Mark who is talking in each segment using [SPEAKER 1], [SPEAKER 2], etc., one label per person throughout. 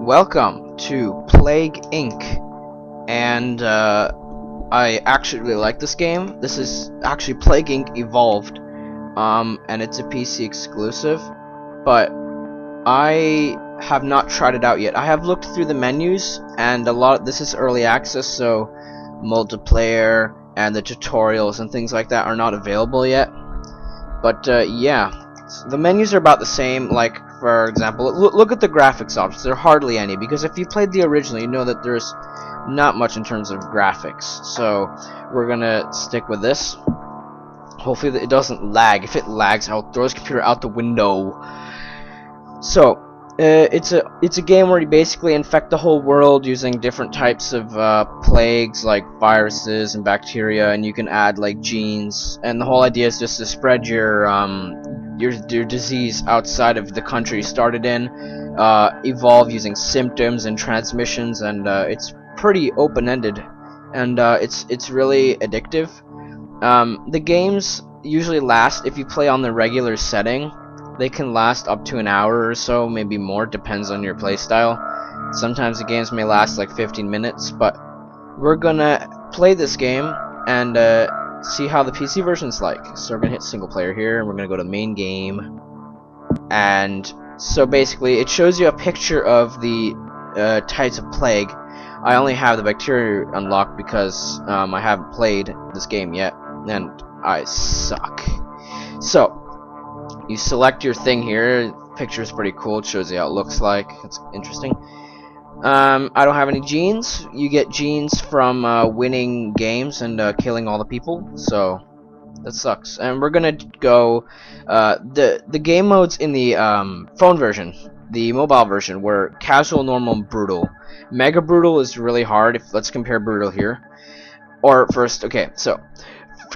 [SPEAKER 1] welcome to Plague Inc. And I actually really like this game. This is actually Plague Inc. Evolved, and it's a PC exclusive. But I have not tried it out yet. I have looked through the menus, and this is early access, so multiplayer and the tutorials and things like that are not available yet. But yeah. The menus are about the same. Like, for example, look at the graphics options. There are hardly any, because if you played the original, you know that there's not much in terms of graphics. So we're gonna stick with this. Hopefully it doesn't lag. If it lags, I'll throw this computer out the window. So it's a game where you basically infect the whole world using different types of plagues, like viruses and bacteria, and you can add like genes. And the whole idea is just to spread your disease outside of the country you started in, evolve using symptoms and transmissions, and it's pretty open-ended, and it's really addictive. The games usually last, if you play on the regular setting, they can last up to an hour or so, maybe more, depends on your playstyle. Sometimes the games may last like 15 minutes, but we're gonna play this game and see how the PC version's like. So we're gonna hit single player here, and we're gonna go to main game. And so basically, it shows you a picture of the types of plague. I only have the bacteria unlocked because I haven't played this game yet, and I suck. So you select your thing here. Picture's pretty cool. It shows you how it looks like. It's interesting. I don't have any genes. You get genes from winning games and killing all the people, so that sucks. And we're gonna go the game modes in the phone version, the mobile version, were casual, normal, and brutal. Mega brutal is really hard. Let's compare brutal here. Or first, okay, so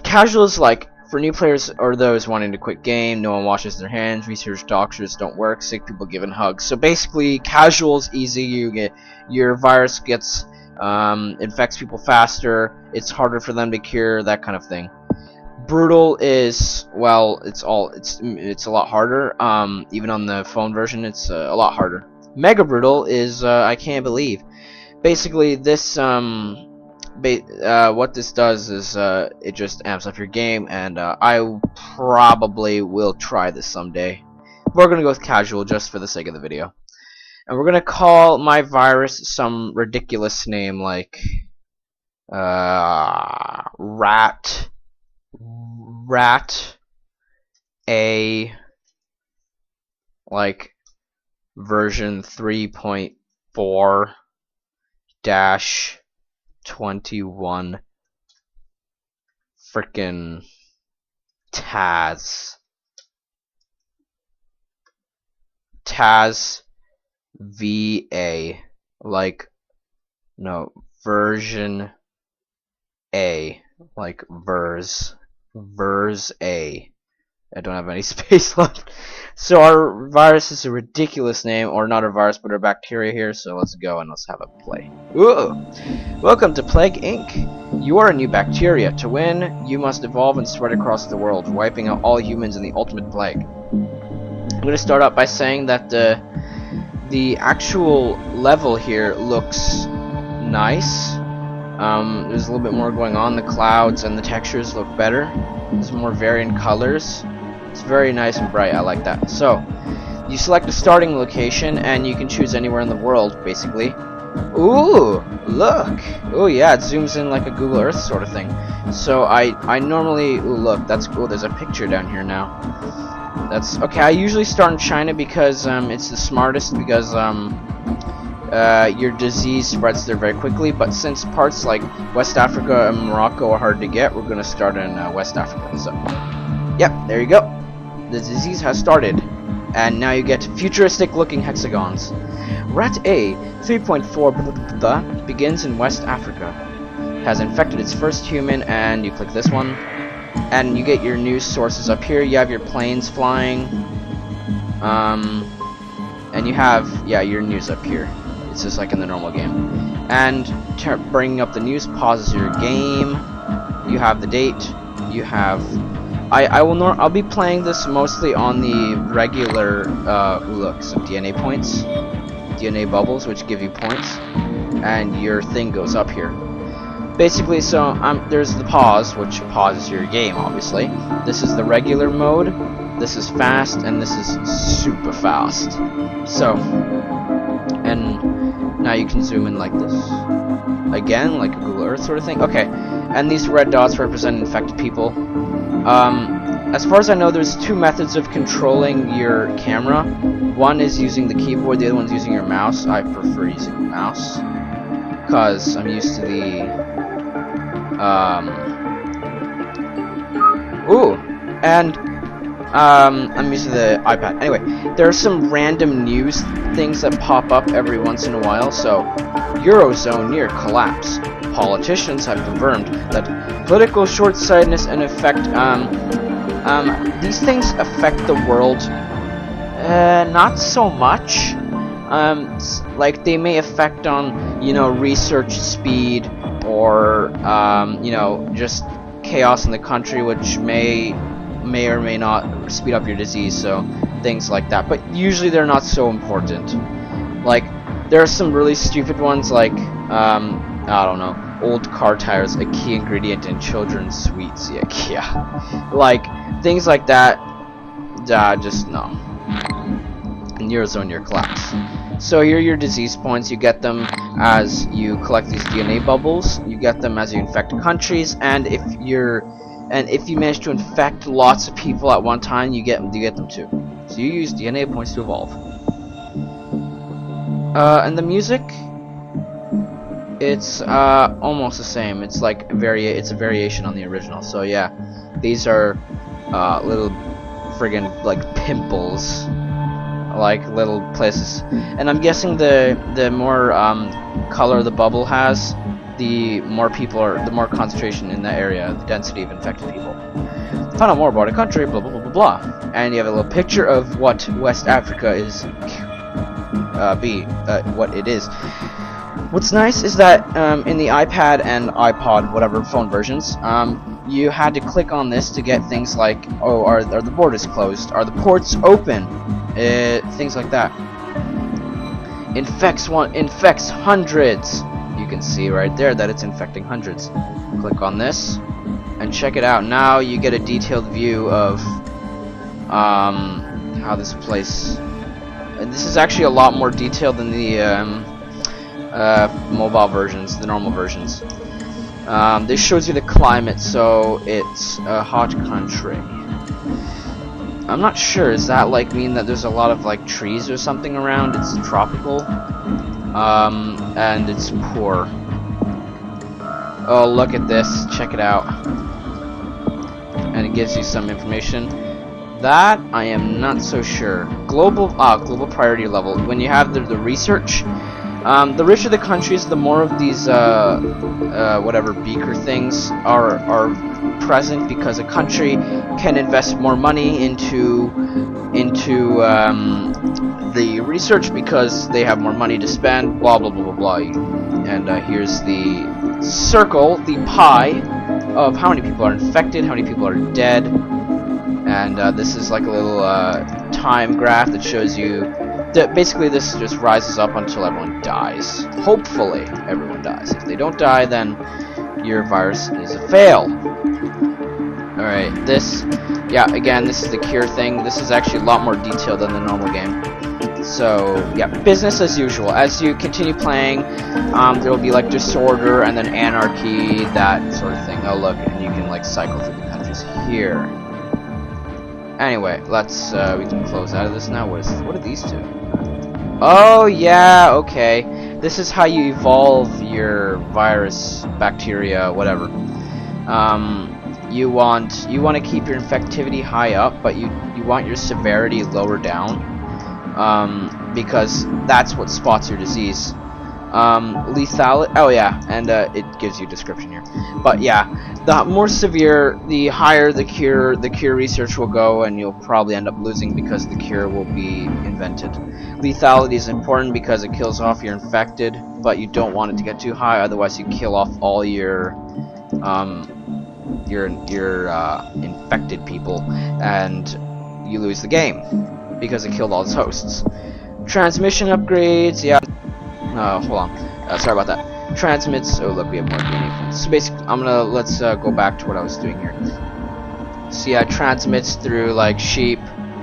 [SPEAKER 1] casual is like for new players or those wanting to quit game. No one washes their hands. Research doctors don't work. Sick people given hugs. So basically, casual is easy. You get your virus gets infects people faster. It's harder for them to cure. That kind of thing. Brutal is, well, it's a lot harder. Even on the phone version, it's a lot harder. Mega brutal is I can't believe. Basically, this what this does is it just amps up your game, and I probably will try this someday. We're gonna go with casual just for the sake of the video, and we're gonna call my virus some ridiculous name like rat A, like version 3.4 dash 21 frickin' Taz VA, like, no, version A, like vers A. I don't have any space left. So our virus is a ridiculous name, or not a virus, but a bacteria here. So let's go and let's have a play. Ooh. Welcome to Plague Inc. You are a new bacteria. To win, you must evolve and spread across the world, wiping out all humans in the ultimate plague. I'm going to start out by saying that the actual level here looks nice. There's a little bit more going on. The clouds and the textures look better. There's more variant colors. It's very nice and bright. I like that. So you select a starting location, and you can choose anywhere in the world, basically. Ooh, look. Oh yeah, it zooms in like a Google Earth sort of thing. So I normally, ooh, look, that's cool. There's a picture down here now. That's okay. I usually start in China because it's the smartest, because your disease spreads there very quickly. But since parts like West Africa and Morocco are hard to get, we're gonna start in West Africa. So, yep, there you go. The disease has started, and now you get futuristic-looking hexagons. Rat A 3.4 begins in West Africa. Has infected its first human, and you click this one, and you get your news sources up here. You have your planes flying, and you have, yeah, your news up here. It's just like in the normal game. And bringing up the news pauses your game. You have the date. You have. I'll be playing this mostly on the regular. Look, some DNA points. DNA bubbles, which give you points, and your thing goes up here. Basically, so there's the pause, which pauses your game, obviously. This is the regular mode, this is fast, and this is super fast. So, and now you can zoom in like this. Again, like a Google Earth sort of thing. Okay, and these red dots represent infected people. As far as I know, there's two methods of controlling your camera. One is using the keyboard, the other one's using your mouse. I prefer using the mouse, because I'm used to the I'm used to the iPad. Anyway, there are some random news things that pop up every once in a while. So, Eurozone near collapse. Politicians have confirmed that political short-sightedness and these things affect the world. Not so much. Like they may affect on, research speed, or just chaos in the country, which may or may not speed up your disease, so things like that. But usually they're not so important. Like, there are some really stupid ones, like I don't know, old car tires, a key ingredient in children's sweets. Yeah. Like things like that. Just no. In Eurozone near collapse. So here are your disease points. You get them as you collect these DNA bubbles. You get them as you infect countries, and if you manage to infect lots of people at one time, you get them too. So you use DNA points to evolve. And the music, it's almost the same. It's like it's a variation on the original. So yeah, these are little friggin' like pimples. Like little places, and I'm guessing the more color the bubble has, the more concentration in that area, the density of infected people. Find out more about a country, blah blah blah blah blah, and you have a little picture of what West Africa is, what it is. What's nice is that in the iPad and iPod, whatever phone versions, you had to click on this to get things like, oh, are the borders closed? Are the ports open? Things like that. Infects hundreds. You can see right there that it's infecting hundreds. Click on this and check it out. Now you get a detailed view of how this place. And this is actually a lot more detailed than the mobile versions, the normal versions. This shows you the climate, so it's a hot country. I'm not sure, does that like mean that there's a lot of like trees or something around? It's tropical, and it's poor. Oh, look at this, check it out. And it gives you some information. That I am not so sure. Global priority level. When you have the research, the richer the countries, the more of these whatever beaker things are present, because a country can invest more money into the research because they have more money to spend. Blah blah blah blah blah. And here's the circle, the pie of how many people are infected, how many people are dead, and this is like a little time graph that shows you. Basically, this just rises up until everyone dies. Hopefully, everyone dies. If they don't die, then your virus is a fail. Alright, again, this is the cure thing. This is actually a lot more detailed than the normal game. So, yeah, business as usual. As you continue playing, there will be, like, disorder and then anarchy, that sort of thing. Oh, look, and you can, like, cycle through the countries here. Anyway, let's, we can close out of this now. What are these two? Oh, yeah, okay. This is how you evolve your virus, bacteria, whatever. You want to keep your infectivity high up, but you want your severity lower down, because that's what spots your disease. Lethality. Oh yeah, and it gives you a description here. But yeah, the more severe, the higher the cure research will go, and you'll probably end up losing because the cure will be invented. Lethality is important because it kills off your infected, but you don't want it to get too high, otherwise you kill off all your infected people, and you lose the game because it killed all its hosts. Transmission upgrades, yeah. Hold on. Sorry about that. Transmits. Oh, look, we have more DNA points. So basically, let's go back to what I was doing here. So yeah, transmits through like sheep,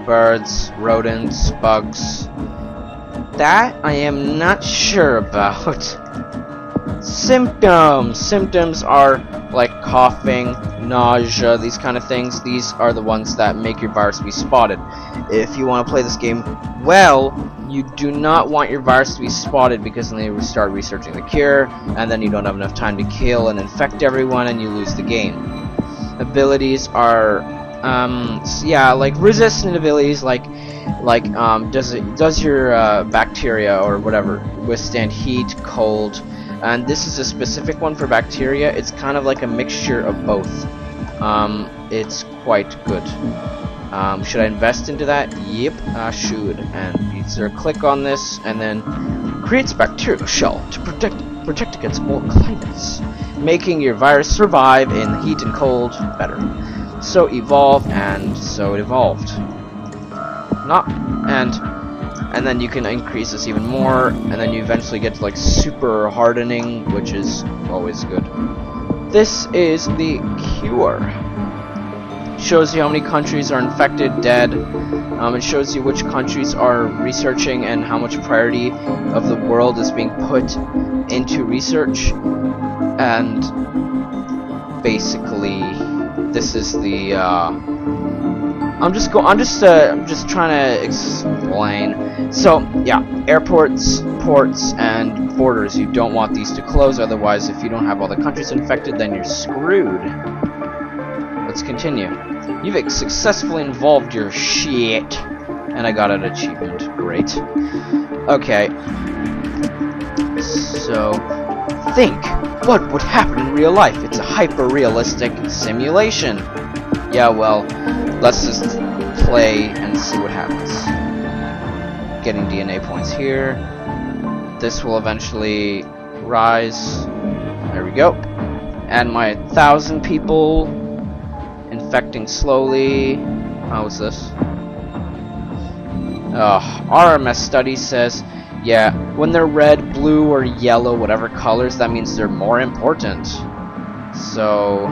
[SPEAKER 1] birds, rodents, bugs. That I am not sure about. Symptoms are like coughing, nausea, these kind of things. These are the ones that make your virus be spotted. If you want to play this game well, you do not want your virus to be spotted, because then they start researching the cure, and then you don't have enough time to kill and infect everyone, and you lose the game. Abilities are yeah, like resistant abilities, like does your bacteria or whatever withstand heat, cold, and this is a specific one for bacteria. It's kind of like a mixture of both. It's quite good. Should I invest into that? Yep, I should. And either click on this and then creates bacterial shell to protect against all climates, making your virus survive in heat and cold better. So evolve, and so it evolved. And then you can increase this even more, and then you eventually get to like super hardening, which is always good. This is the cure. Shows you how many countries are infected, dead. It shows you which countries are researching and how much priority of the world is being put into research. And basically, this is the. I'm just trying to explain. So yeah, airports, ports, and borders. You don't want these to close. Otherwise, if you don't have all the countries infected, then you're screwed. Let's continue. You've successfully involved your shit. And I got an achievement. Great. Okay. So, think. What would happen in real life? It's a hyper-realistic simulation. Yeah, well, let's just play and see what happens. Getting DNA points here. This will eventually rise. There we go. And my 1,000 people infecting slowly. How is this? RMS study says, yeah, when they're red, blue, or yellow, whatever colors, that means they're more important. So,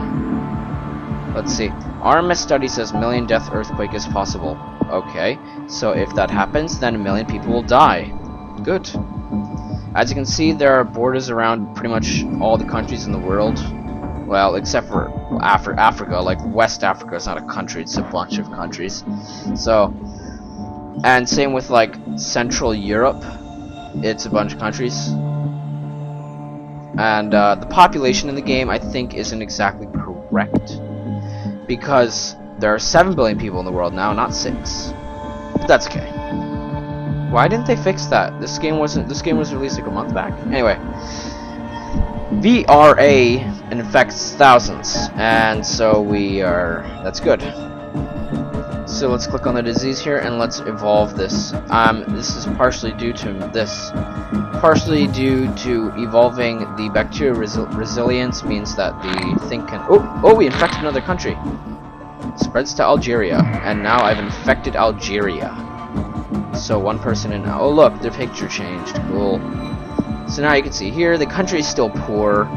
[SPEAKER 1] let's see. RMS study says million death earthquake is possible. Okay, so if that happens, then 1 million people will die. Good. As you can see, there are borders around pretty much all the countries in the world. Well, except for Africa. Like West Africa is not a country; it's a bunch of countries. So, and same with like Central Europe. It's a bunch of countries. And the population in the game, I think, isn't exactly correct, because there are 7 billion people in the world now, not 6. But that's okay. Why didn't they fix that? This game was released like a month back. Anyway, VRA infects thousands, and so that's good. So let's click on the disease here and let's evolve this. This is partially due to evolving the bacterial resilience, means that the thing can. Oh, we infected another country. Spreads to Algeria, and now I've infected Algeria. So one person in. Oh look, their picture changed. Cool. So now you can see here the country is still poor.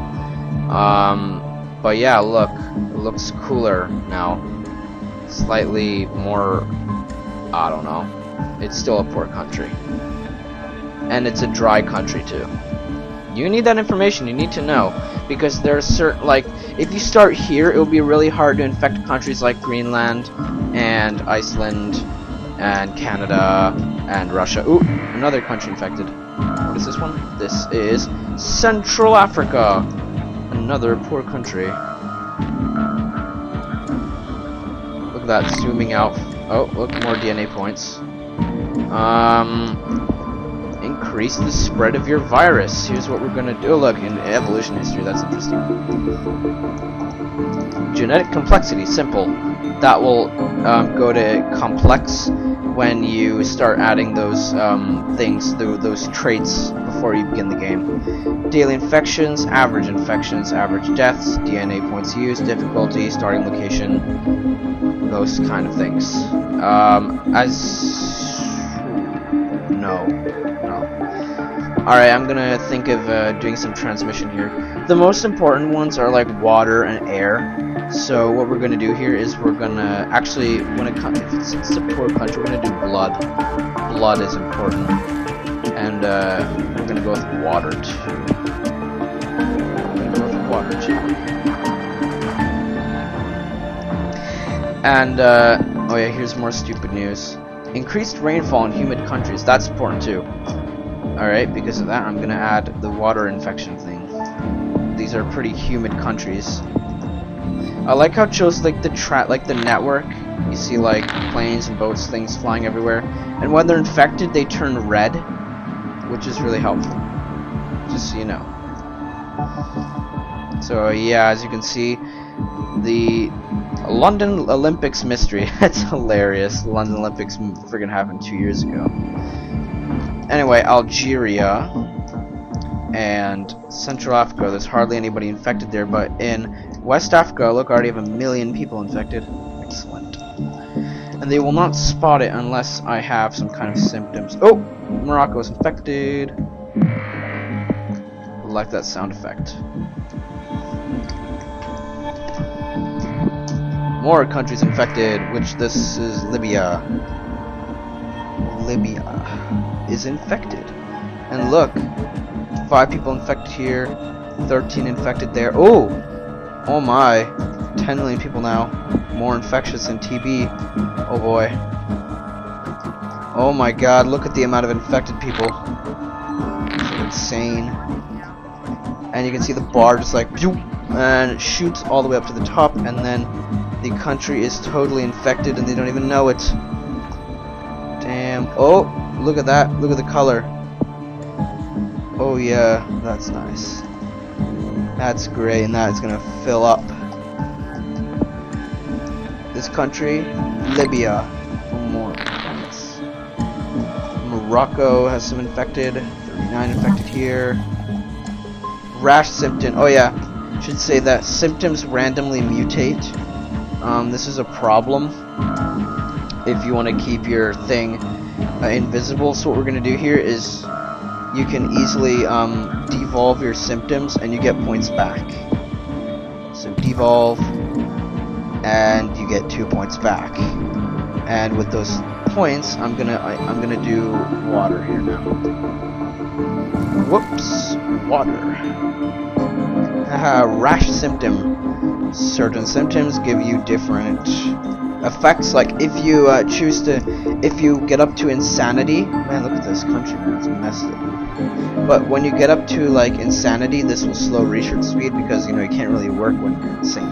[SPEAKER 1] But yeah, look, it looks cooler now. Slightly more, I don't know. It's still a poor country. And it's a dry country too. You need that information, you need to know. Because there's certain, like, if you start here, it will be really hard to infect countries like Greenland, and Iceland, and Canada, and Russia. Ooh, another country infected. What is this one? This is Central Africa. Another poor country. Look at that, zooming out. Oh, look, more DNA points. Increase the spread of your virus. Here's what we're gonna do. Look, in evolution history, that's interesting. Genetic complexity, simple. That will go to complex when you start adding those things, those traits before you begin the game. Daily infections, average deaths, DNA points used, difficulty, starting location, those kind of things. no. Alright, I'm gonna think of doing some transmission here. The most important ones are like water and air. So what we're gonna do here is we're gonna actually, if it's a poor country, we're gonna do blood. Blood is important, and we're gonna go with water too. And oh yeah, here's more stupid news. Increased rainfall in humid countries. That's important too. Alright, because of that, I'm gonna add the water infection thing. These are pretty humid countries. I like how it shows like the network. You see like planes and boats, things flying everywhere, and when they're infected, they turn red, which is really helpful. Just so you know. So yeah, as you can see, the London Olympics mystery. That's hilarious. The London Olympics friggin' happened 2 years ago. Anyway, Algeria and Central Africa, there's hardly anybody infected there, but in West Africa, look, I already have 1 million people infected. Excellent. And they will not spot it unless I have some kind of symptoms. Oh! Morocco is infected. I like that sound effect. More countries infected, which this is Libya. Libya is infected. And look, 5 people infected here, 13 infected there. Oh! Oh my. 10 million people now. More infectious than TB. Oh boy. Oh my god, look at the amount of infected people. It's insane. And you can see the bar just like, and it shoots all the way up to the top, and then the country is totally infected and they don't even know it. Damn. Oh, look at that. Look at the color. Oh yeah, that's nice. That's great, and that is gonna fill up this country. Libya. More. Nice. Morocco has some infected. 39 infected here. Rash symptom. Oh yeah, should say that symptoms randomly mutate. This is a problem if you want to keep your thing invisible. So what we're going to do here is you can easily devolve your symptoms and you get points back. So devolve and you get 2 points back. And with those points, I'm gonna do water here now. Whoops, water. Rash symptom. Certain symptoms give you different effects. Like if you if you get up to insanity, man, look at this country, man, it's messed up. But when you get up to like insanity, this will slow research speed because you can't really work when you're insane.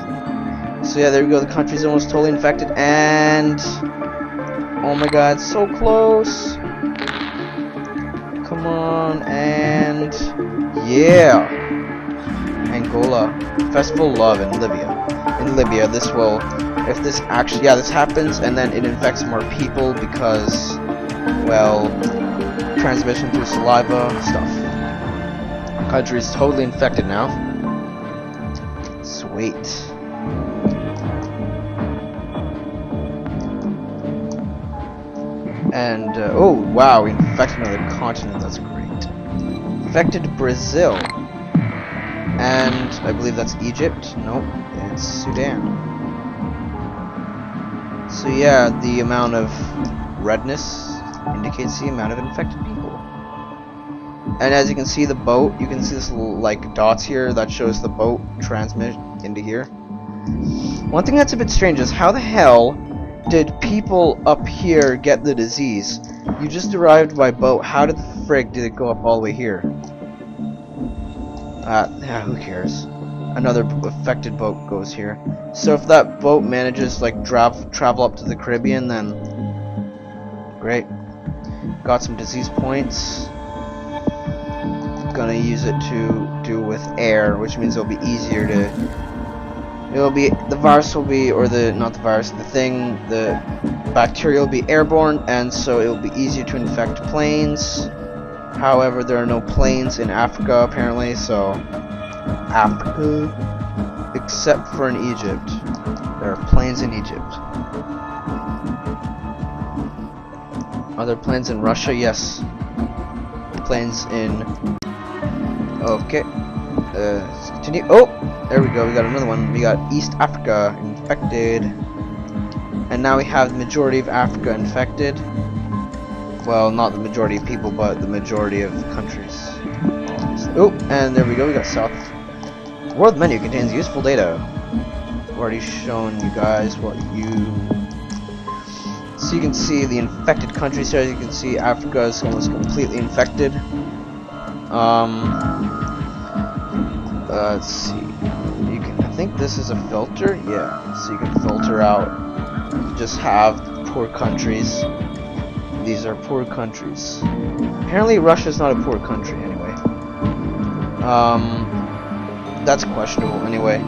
[SPEAKER 1] So yeah, there we go. The country's almost totally infected, and oh my god, so close. Come on, and yeah. Angola. Festival Love in Libya. In Libya, this will, if this actually, yeah, this happens, and then it infects more people because, well, transmission through saliva stuff. Country is totally infected now. Sweet. And, oh, wow, we infected another continent, that's great. Infected Brazil. And I believe that's Egypt. Nope, it's Sudan. So yeah, the amount of redness indicates the amount of infected people. And as you can see, the boat, you can see this little like dots here that shows the boat transmit into here. One thing that's a bit strange is how the hell did people up here get the disease? You just arrived by boat. How did the frig did it go up all the way here? Yeah, who cares? Another affected boat goes here. So if that boat manages like travel up to the Caribbean, then great. Got some disease points. Gonna use it to do with air, which means it'll be easier to. The virus will be, or not the virus, the bacteria will be airborne, and so it will be easier to infect planes. However, there are no planes in Africa apparently, so Africa, except for in Egypt. There are planes in Egypt. Are there planes in Russia? Yes. planes in. Okay. Let's continue. Oh, there we go. We got another one. We got East Africa infected, and now we have the majority of Africa infected. Well, not the majority of people, but the majority of countries. Oh, and there we go. We got South. World menu contains useful data. I've already shown you guys what you. So you can see the infected countries here. You can see Africa is almost completely infected. Let's see. You can. I think this is a filter. Yeah. So you can filter out. Just have poor countries. These are poor countries. Apparently, Russia's not a poor country anyway. That's questionable. Anyway,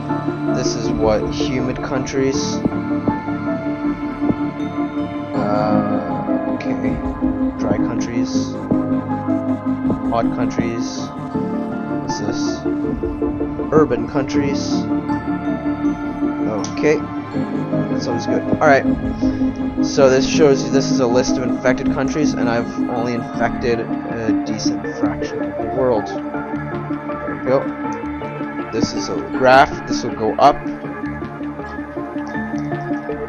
[SPEAKER 1] this is what humid countries. Okay. Dry countries. Hot countries. What's this? Urban countries. Okay. That's always good. Alright. So this shows you this is a list of infected countries, and I've only infected a decent fraction of the world. There we go. This is a graph. This will go up.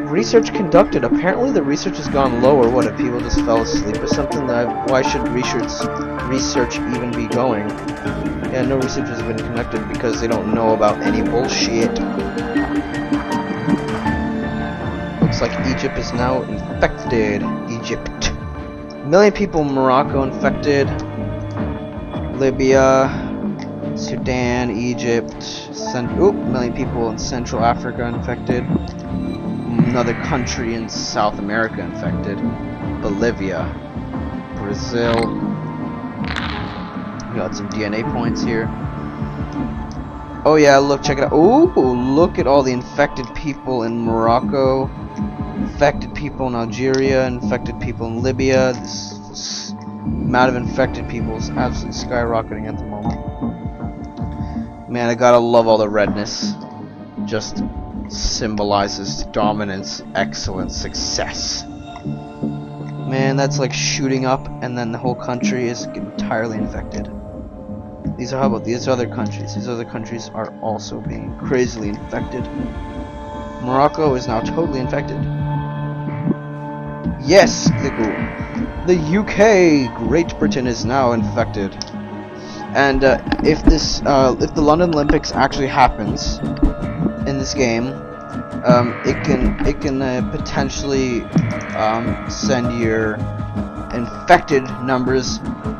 [SPEAKER 1] Research conducted. Apparently the research has gone lower. What, if people just fell asleep or something? Why should research even be going? Yeah, no research has been conducted because they don't know about any bullshit. Looks like Egypt is now infected. Egypt. 1 million people in Morocco infected. Libya, Sudan, Egypt. 1 million people in Central Africa infected. Another country in South America infected. Bolivia. Brazil. We got some DNA points here. Oh yeah, look, check it out. Ooh, look at all the infected people in Morocco. Infected people in Algeria, infected people in Libya. This amount of infected people is absolutely skyrocketing at the moment. Man, I gotta love all the redness. Just symbolizes dominance, excellence, success. Man, that's like shooting up, and then the whole country is entirely infected. How about these other countries? These other countries are also being crazily infected. Morocco is now totally infected. Yes, the UK, Great Britain is now infected. And if the London Olympics actually happens in this game, it can potentially send your infected numbers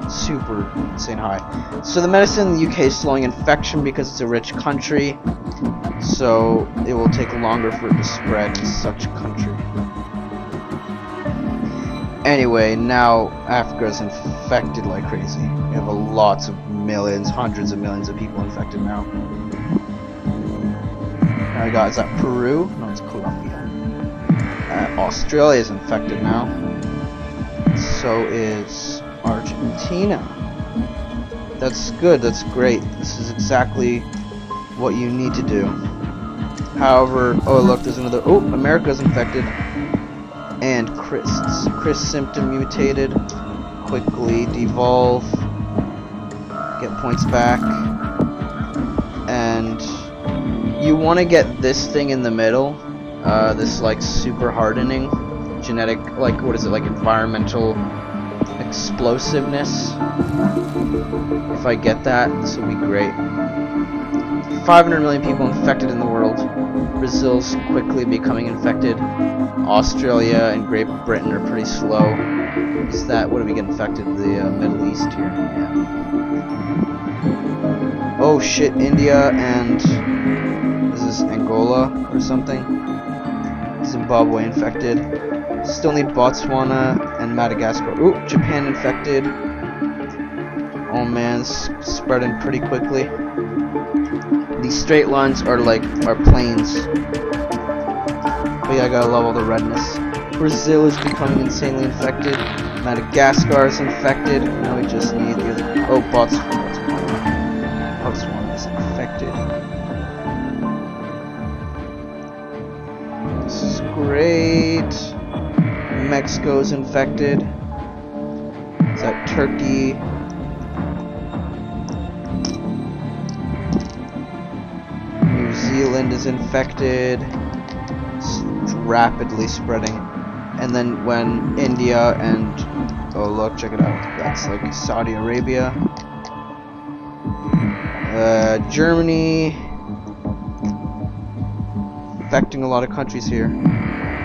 [SPEAKER 1] super insane high. So the medicine in the UK is slowing infection because it's a rich country, so it will take longer for it to spread in such a country. Anyway, now Africa is infected like crazy. We have lots of millions, hundreds of millions of people infected now. Now we got, is that Peru? No, it's Colombia. Australia is infected now. So is Argentina. That's good, that's great. This is exactly what you need to do. However, oh look, there's another, oh, America's infected. And Chris symptom mutated. Quickly devolve. Get points back. And you want to get this thing in the middle. This like super hardening. Genetic, like, what is it, like environmental explosiveness. If I get that, this will be great. 500 million people infected in the world. Brazil's quickly becoming infected. Australia and Great Britain are pretty slow. Is that, what do we get infected? The Middle East here. Yeah. Oh shit, India and is this Angola or something? Zimbabwe infected. Still need Botswana and Madagascar. Ooh, Japan infected. Oh man, it's spreading pretty quickly. These straight lines are planes. But yeah, I gotta love all the redness. Brazil is becoming insanely infected. Madagascar is infected. Now we just need the other. Oh, Botswana is infected. This is great. Mexico is infected. Is that Turkey? Iceland is infected. It's rapidly spreading. And then when India and... oh look, check it out. That's like Saudi Arabia. Germany. Affecting a lot of countries here.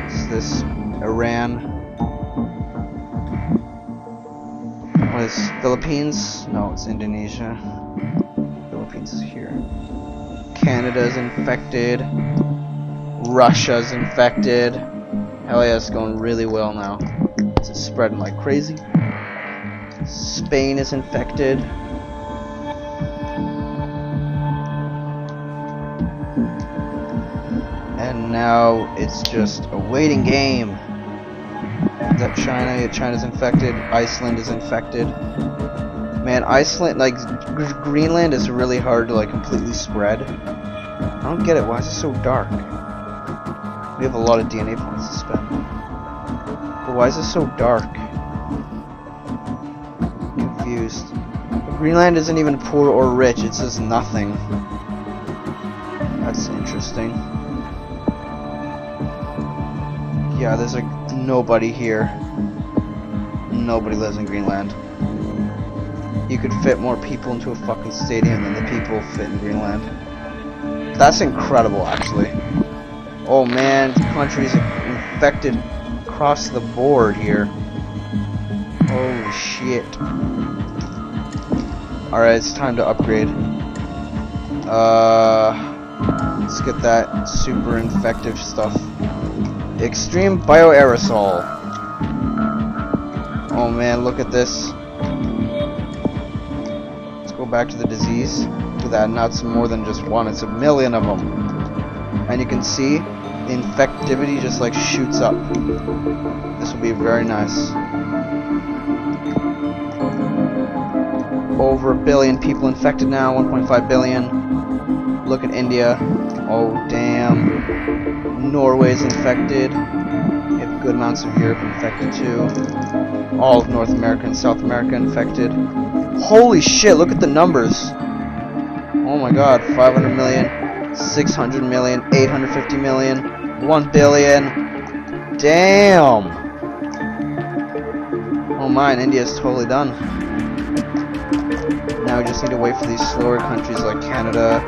[SPEAKER 1] It's this Iran. What is Philippines? No, it's Indonesia. Philippines is here. Canada's infected. Russia's infected. Hell yeah, it's going really well now. It's spreading like crazy. Spain is infected. And now it's just a waiting game. Is that China? Yeah, China's infected. Iceland is infected. Man, Iceland, like, Greenland is really hard to, like, completely spread. I don't get it. Why is it so dark? We have a lot of DNA points to spend. But why is it so dark? I'm confused. Greenland isn't even poor or rich. It says nothing. That's interesting. Yeah, there's like nobody here. Nobody lives in Greenland. You could fit more people into a fucking stadium than the people fit in Greenland. That's incredible, actually. Oh man, the country's infected across the board here. Holy shit. Alright, it's time to upgrade. Let's get that super infective stuff. Extreme bioaerosol. Oh man, look at this. Let's go back to the disease. Look at that, now it's more than just one, it's a million of them. And you can see the infectivity just like shoots up. This will be very nice. Over 1 billion people infected now, 1.5 billion. Look at India. Oh damn. Norway's infected. You have good amounts of Europe infected too. All of North America and South America infected. Holy shit, look at the numbers. Oh my god, 500 million, 600 million, 850 million, 1 billion. Damn! Oh man, India's totally done. Now we just need to wait for these slower countries like Canada,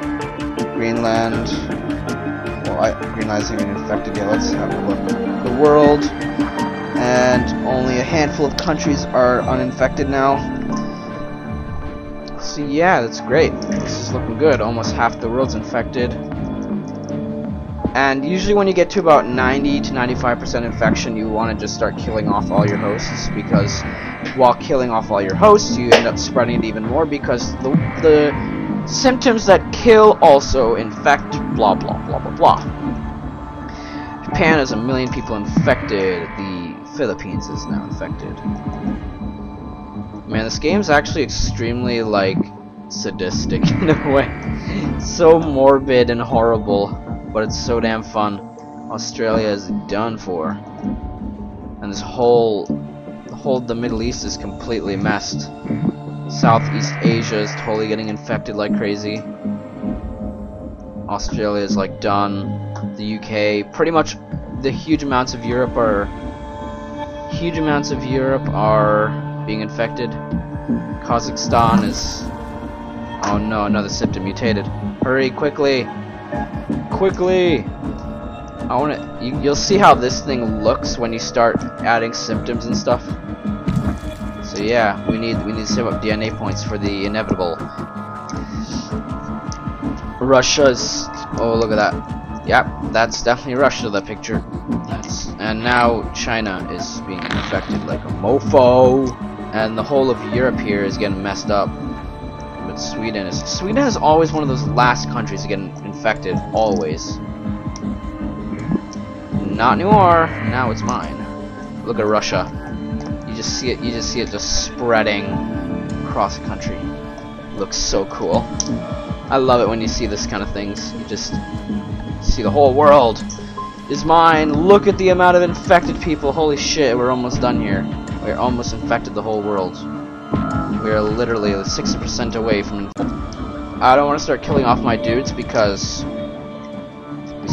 [SPEAKER 1] Greenland. Well, Greenland's not even infected yet. Let's have a look. The world, and only a handful of countries are uninfected now. So yeah, that's great. This is looking good. Almost half the world's infected. And usually when you get to about 90 to 95% infection, you want to just start killing off all your hosts, because while killing off all your hosts, you end up spreading it even more, because the symptoms that kill also infect, blah blah blah blah blah. Japan has 1 million people infected. The Philippines is now infected. Man, this game's actually extremely, like, sadistic in a way. It's so morbid and horrible, but it's so damn fun. Australia is done for. And this the Middle East is completely messed. Southeast Asia is totally getting infected like crazy. Australia is like done. The UK, pretty much the huge amounts of Europe are being infected. Kazakhstan is, oh no, another symptom mutated. Hurry, quickly. Quickly. I want to, you'll see how this thing looks when you start adding symptoms and stuff. So yeah, we need to save up DNA points for the inevitable. Russia's, oh look at that. Yep, that's definitely Russia, the picture. And now China is being infected like a mofo. And the whole of Europe here is getting messed up. But Sweden is always one of those last countries to get infected, always. Not anymore. Now it's mine. Look at Russia. You just see it just spreading across the country. Looks so cool. I love it when you see this kind of things. You just see the whole world is mine. Look at the amount of infected people. Holy shit, we're almost done here. We're almost infected the whole world. We are literally 60% away from. I don't want to start killing off my dudes because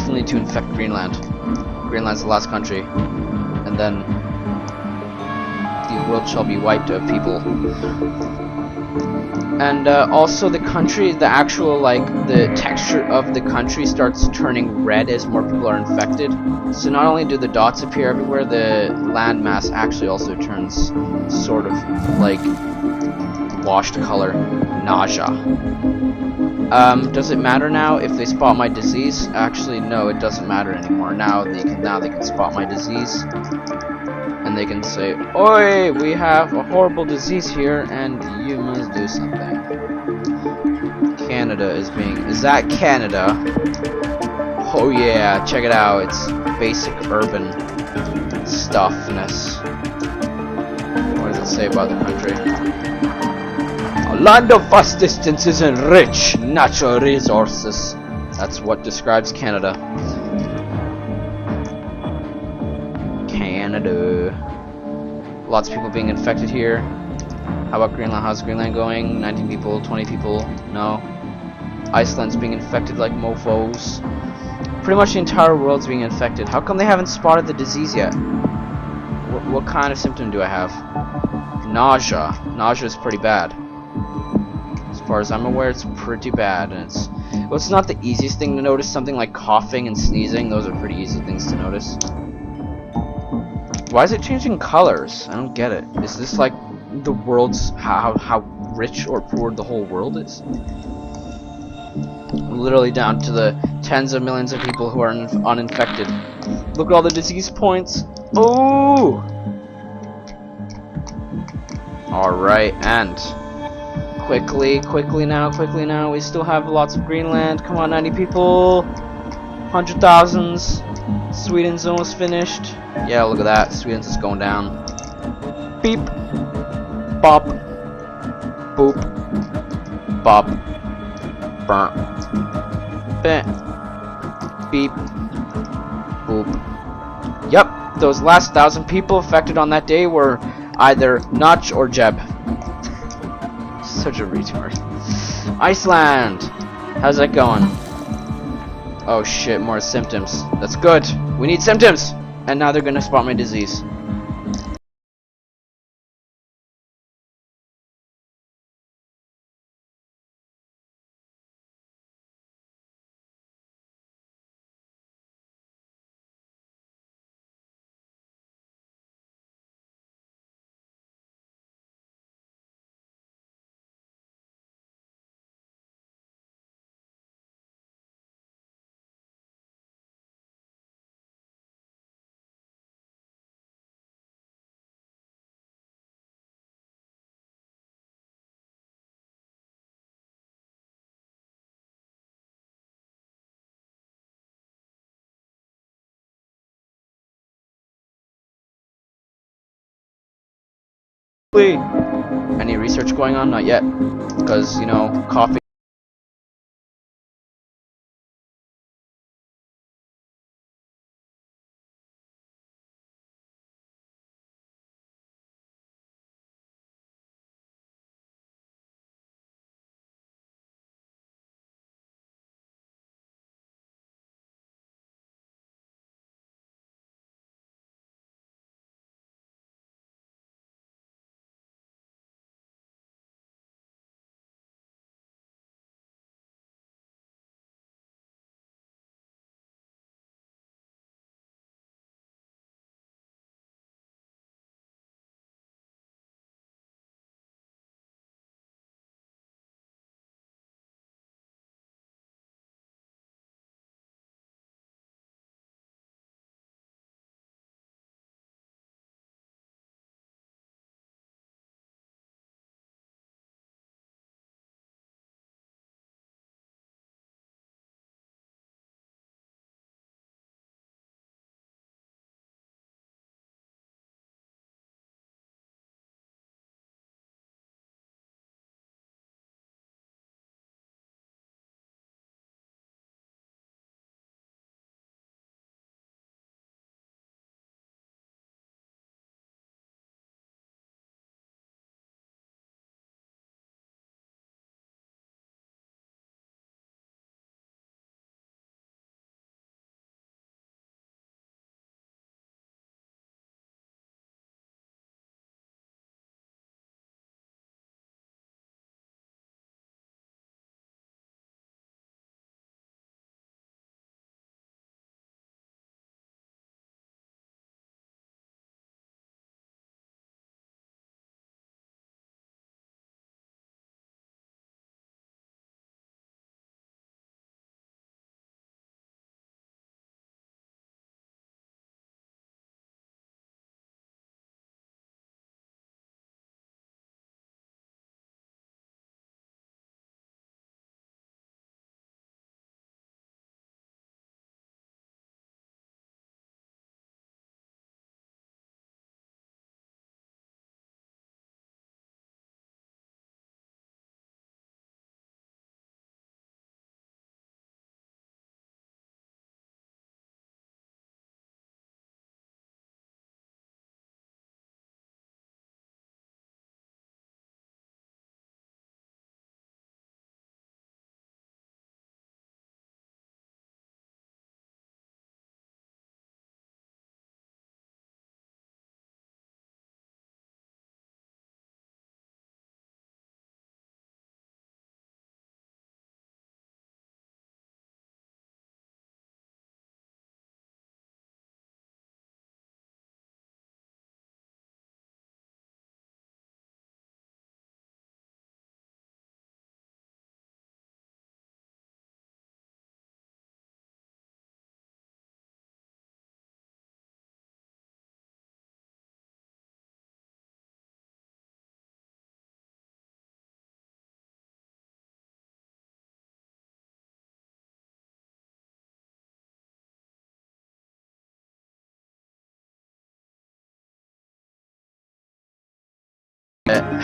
[SPEAKER 1] definitely to infect Greenland. Greenland's the last country, and then the world shall be wiped of people. And also the country, the actual, like, the texture of the country starts turning red as more people are infected. So not only do the dots appear everywhere, the landmass actually also turns sort of like washed color. Nausea. Does it matter now if they spot my disease? Actually, no, it doesn't matter anymore. Now they can spot my disease, and they can say, "Oi, we have a horrible disease here, and you must do something." Canada is that Canada? Oh yeah, check it out. It's basic urban stuffness. What does it say about the country? A land of vast distances and rich natural resources. That's what describes Canada. Canada. Lots of people being infected here. How about Greenland? How's Greenland going? 19 people, 20 people? No. Iceland's being infected like mofos. Pretty much the entire world's being infected. How come they haven't spotted the disease yet? What kind of symptom do I have? Nausea. Nausea is pretty bad. As far as I'm aware, it's pretty bad, and it's not the easiest thing to notice. Something like coughing and sneezing, those are pretty easy things to notice. Why is it changing colors? I don't get it. Is this like the world's how rich or poor the whole world is? Literally down to the tens of millions of people who are uninfected. Look at all the disease points. Oh! Alright, and quickly now, we still have lots of Greenland. Come on, 90 people, 100,000s. Sweden's almost finished. Yeah, look at that, Sweden's just going down. Beep, bop, boop, bop, burn, beep, boop. Yep, those last 1,000 people affected on that day were either Notch or Jeb. Such a retard. Iceland! How's that going? Oh shit, more symptoms. That's good. We need symptoms! And now they're gonna spot my disease. Any research going on? Not yet. Because, you know, coffee.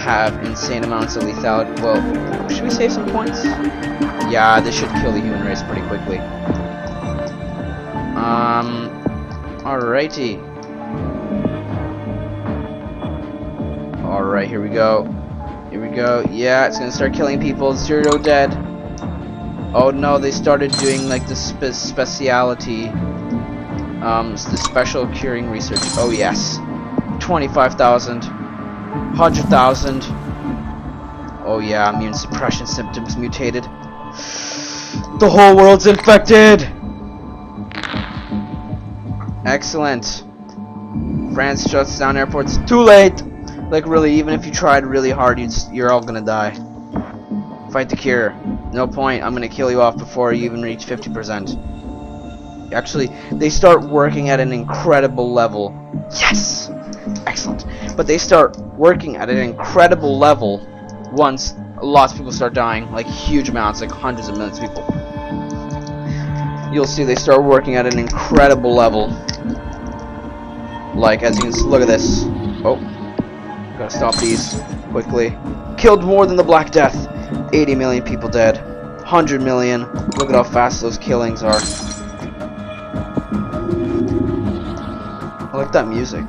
[SPEAKER 1] have insane amounts of lethality. Well, should we save some points? Yeah, this should kill the human race pretty quickly. Alrighty. Alright, here we go. Here we go. Yeah, it's gonna start killing people. 0 dead. Oh no, they started doing like the speciality. The special curing research. Oh yes. 25,000. 100,000. Oh yeah, immune suppression symptoms mutated. The whole world's infected! Excellent. France shuts down airports. Too late! Like really, even if you tried really hard, you're all gonna die. Fight the cure. No point, I'm gonna kill you off before you even reach 50%. Actually, they start working at an incredible level. Yes! Excellent. But they start working at an incredible level once lots of people start dying, like huge amounts, like hundreds of millions of people. You'll see they start working at an incredible level. Like, as you can see, look at this. Oh, gotta stop these quickly. Killed more than the Black Death. 80 million people dead. 100 million. Look at how fast those killings are. I like that music.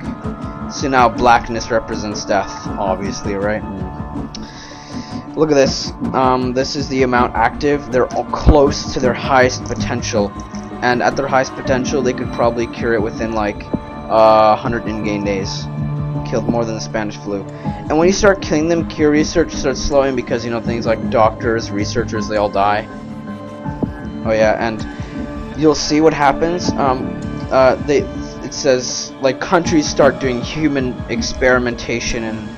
[SPEAKER 1] So now blackness represents death, obviously, right? Look at this. This is the amount active. They're all close to their highest potential, and at their highest potential, they could probably cure it within like 100 in-game days. Killed more than the Spanish flu. And when you start killing them, cure research starts slowing because, you know, things like doctors, researchers, they all die. Oh yeah, and you'll see what happens. It says like countries start doing human experimentation and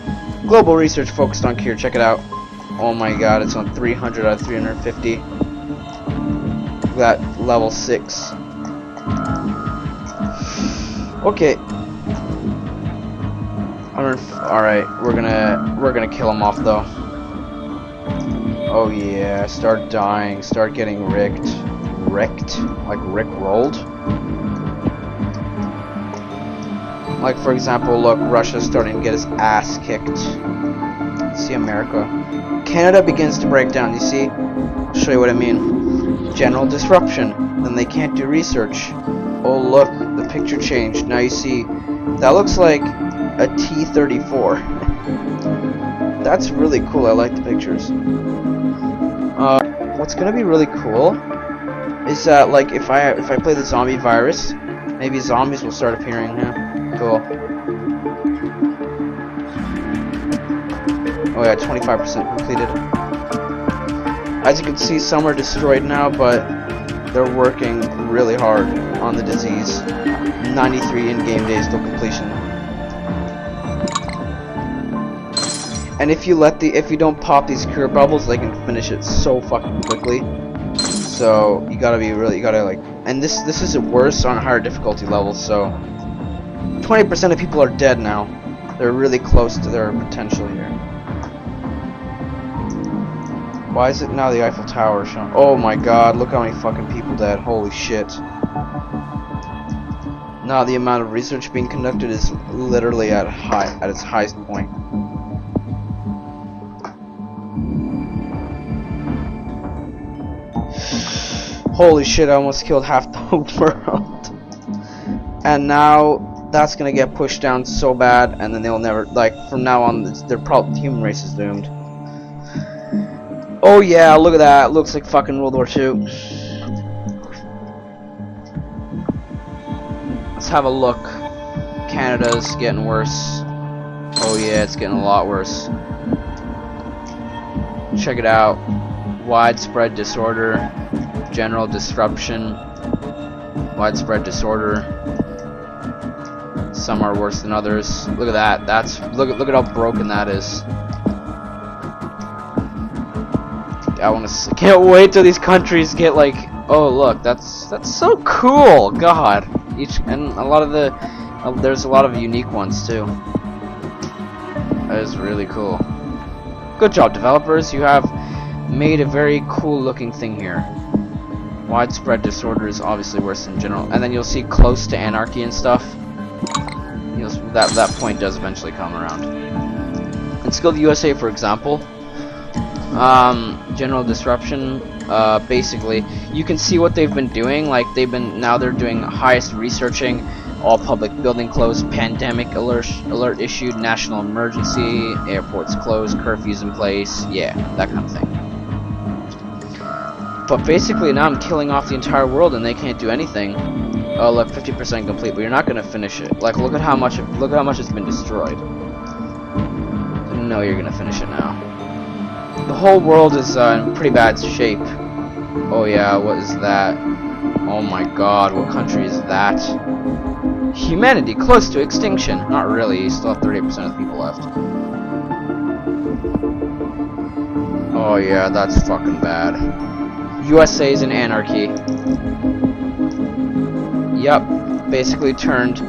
[SPEAKER 1] global research focused on cure. Check it out. Oh my god, it's on 300 out of 350. Look at that, level 6. Okay. Alright, we're gonna kill him off though. Oh yeah, start dying, start getting ricked. Ricked? Like Rick rolled? Like for example, look, Russia's starting to get his ass kicked. See America. Canada begins to break down, you see? I'll show you what I mean. General disruption. Then they can't do research. Oh look, the picture changed. Now you see, that looks like a T-34. That's really cool, I like the pictures. What's gonna be really cool is that, like, if I play the zombie virus, maybe zombies will start appearing, yeah. Cool. Oh yeah, 25% completed. As you can see, some are destroyed now, but they're working really hard on the disease. 93 in-game days till completion. And if you don't pop these cure bubbles, they can finish it so fucking quickly. So you gotta like, and this is worse on higher difficulty levels. So 20% of people are dead now. They're really close to their potential here. Why is it now the Eiffel Tower shown? Oh my god, look how many fucking people dead. Holy shit. Now the amount of research being conducted is literally at its highest point. Holy shit, I almost killed half the world. And now that's gonna get pushed down so bad, and then they'll never, like, from now on, the human race is doomed. Oh yeah, look at that. Looks like fucking World War II. Let's have a look. Canada's getting worse. Oh yeah, it's getting a lot worse. Check it out. Widespread disorder. General disruption. Widespread disorder. Some are worse than others. Look at that. Look at how broken that is. Can't wait till these countries get like, oh look, that's so cool. God, and a lot of there's a lot of unique ones too. That is really cool. Good job, developers. You have made a very cool looking thing here. Widespread disorder is obviously worse than general, and then you'll see close to anarchy and stuff. That point does eventually come around. Let's go to the USA for example. General disruption. Basically, you can see what they've been doing. Like they're doing highest researching, all public building closed, pandemic alert issued, national emergency, airports closed, curfews in place, yeah, that kind of thing. But basically now I'm killing off the entire world and they can't do anything. Oh look, 50% complete, but you're not gonna finish it. Like look at how much it's been destroyed. No, you're gonna finish it now. The whole world is in pretty bad shape. Oh yeah, what is that? Oh my god, what country is that? Humanity close to extinction. Not really, you still have 38% of the people left. Oh yeah, that's fucking bad. USA is in anarchy. Yep, basically turned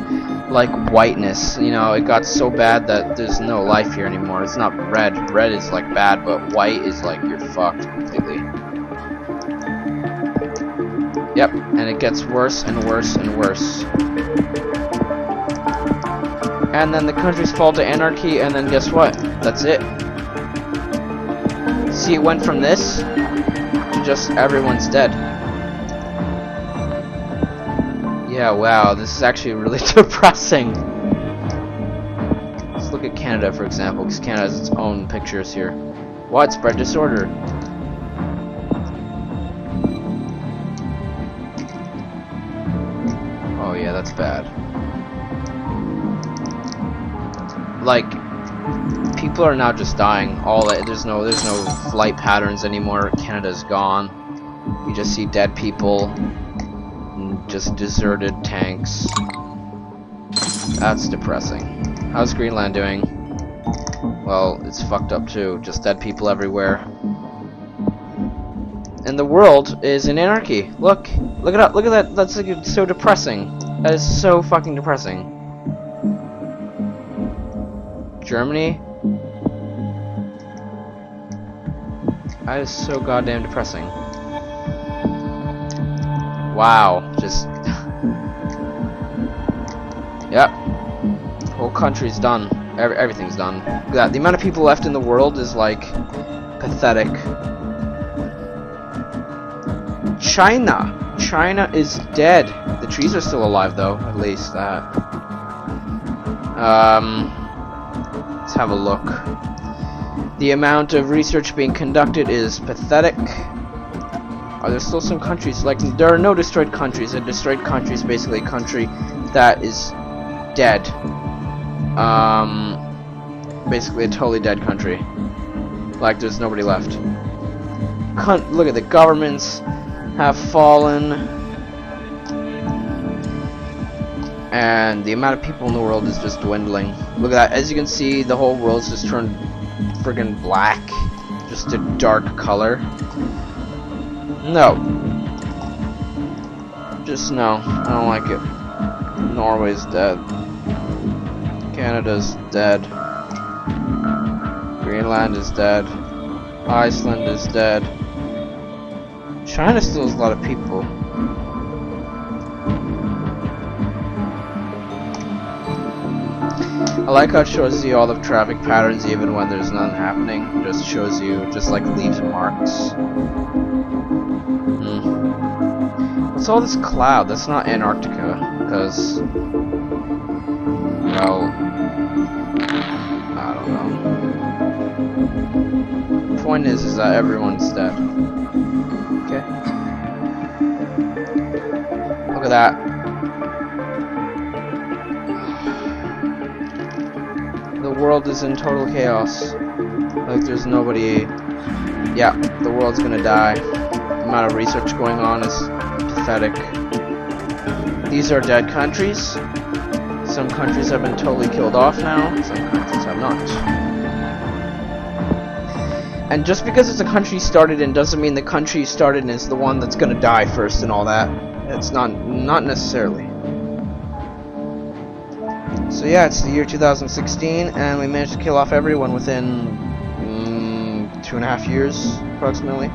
[SPEAKER 1] like whiteness. You know, it got so bad that there's no life here anymore. It's not red. Red is like bad, but white is like you're fucked completely. Yep, and it gets worse and worse and worse. And then the countries fall to anarchy, and then guess what? That's it. See, it went from this to just everyone's dead. Yeah, wow, this is actually really depressing. Let's look at Canada, for example, because Canada has its own pictures here. Widespread disorder. Oh yeah, that's bad. Like, people are now just dying. There's no flight patterns anymore. Canada's gone. You just see dead people. Just deserted tanks. That's depressing. How's Greenland doing? Well, it's fucked up too. Just dead people everywhere. And the world is in anarchy. Look it up. Look at that. That's like so depressing. That is so fucking depressing. Germany. That is so goddamn depressing. Wow, just yep. Whole country's done. Everything's done. Look at that. The amount of people left in the world is like pathetic. China is dead. The trees are still alive though, at least that. Let's have a look. The amount of research being conducted is pathetic. Are there still some countries, like, there are no destroyed countries. A destroyed country is basically a country that is dead. Basically a totally dead country. Like, there's nobody left. Look at the governments have fallen. And the amount of people in the world is just dwindling. Look at that. As you can see, the whole world's just turned friggin' black. Just a dark color. No. Just no. I don't like it. Norway's dead. Canada's dead. Greenland is dead. Iceland is dead. China still has a lot of people. I like how it shows you all the traffic patterns even when there's none happening. It just shows you, just like leaves marks. What's all this cloud? That's not Antarctica, because, well, I don't know. The point is that everyone's dead. Okay. Look at that. The world is in total chaos. Like there's nobody. Yeah, the world's gonna die. The amount of research going on is pathetic. These are dead countries. Some countries have been totally killed off now. Some countries have not. And just because it's a country started in doesn't mean the country started in is the one that's gonna die first and all that. It's not necessarily. So yeah, it's the year 2016, and we managed to kill off everyone within 2.5 years, approximately.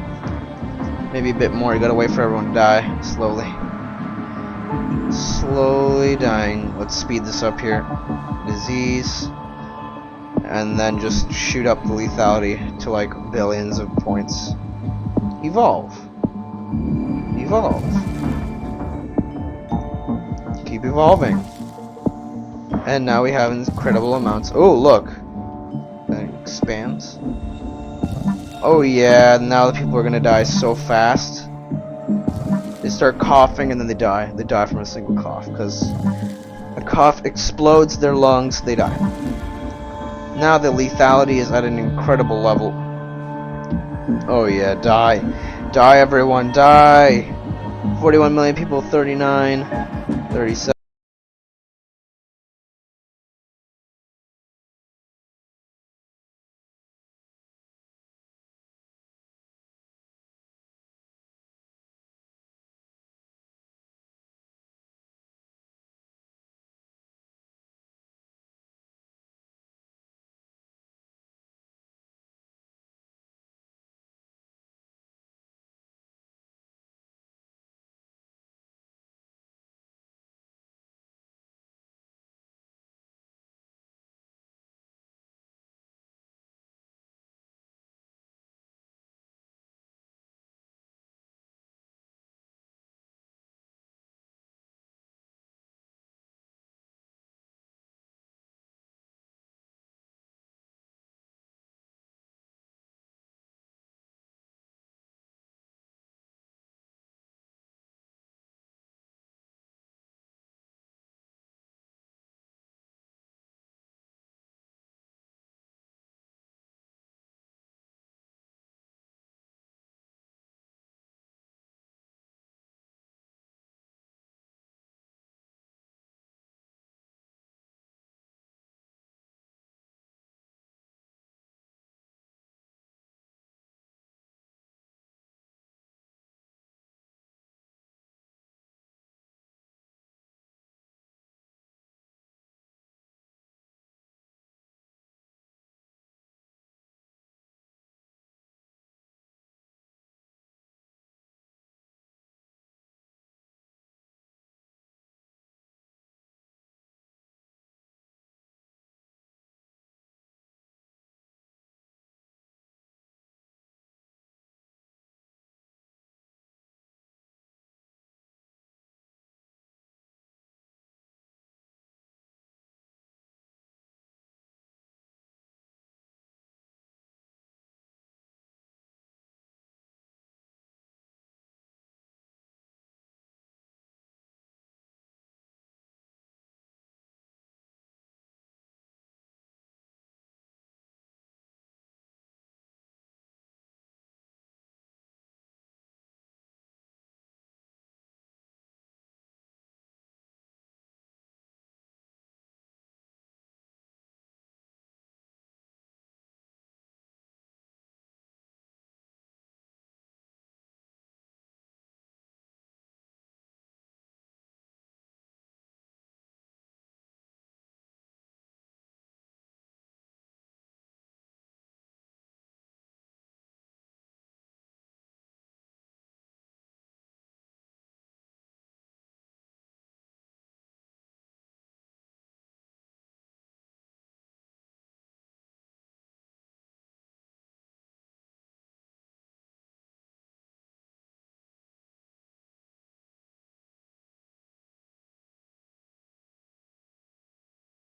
[SPEAKER 1] Maybe a bit more. You gotta wait for everyone to die slowly. Slowly dying. Let's speed this up here. Disease. and then just shoot up the lethality to like billions of points. Evolve. Evolve. Keep evolving. And now we have incredible amounts. Oh, look. That expands. Oh yeah, now the people are gonna die so fast. They start coughing and then they die. They die from a single cough, because a cough explodes their lungs, they die. Now the lethality is at an incredible level. Oh yeah, die. Die everyone, die! 41 million people, 39, 37.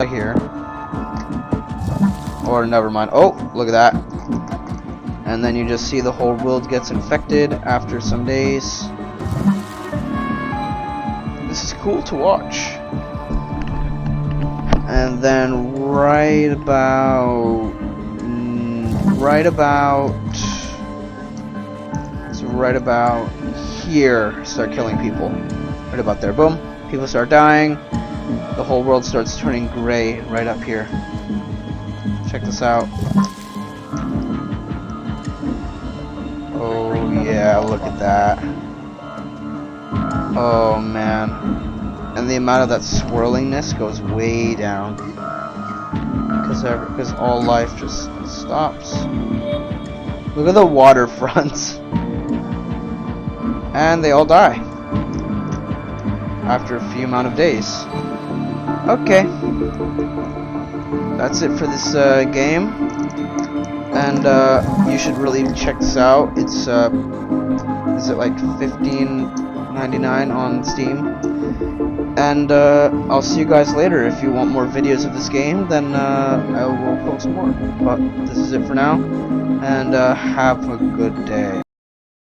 [SPEAKER 1] Here. Or never mind. Oh, look at that. And then you just see the whole world gets infected after some days. This is cool to watch. And then right about here, start killing people. Right about there. Boom. People start dying. The whole world starts turning gray right up here. Check this out. Oh yeah, look at that. Oh man. And the amount of that swirlingness goes way down. Because all life just stops. Look at the waterfronts. And they all die. After a few amount of days. Okay. that's it for this game. And you should really check this out. It's is it like $15.99 on Steam? And I'll see you guys later. If you want more videos of this game, then I will post more. But this is it for now, and have a good day.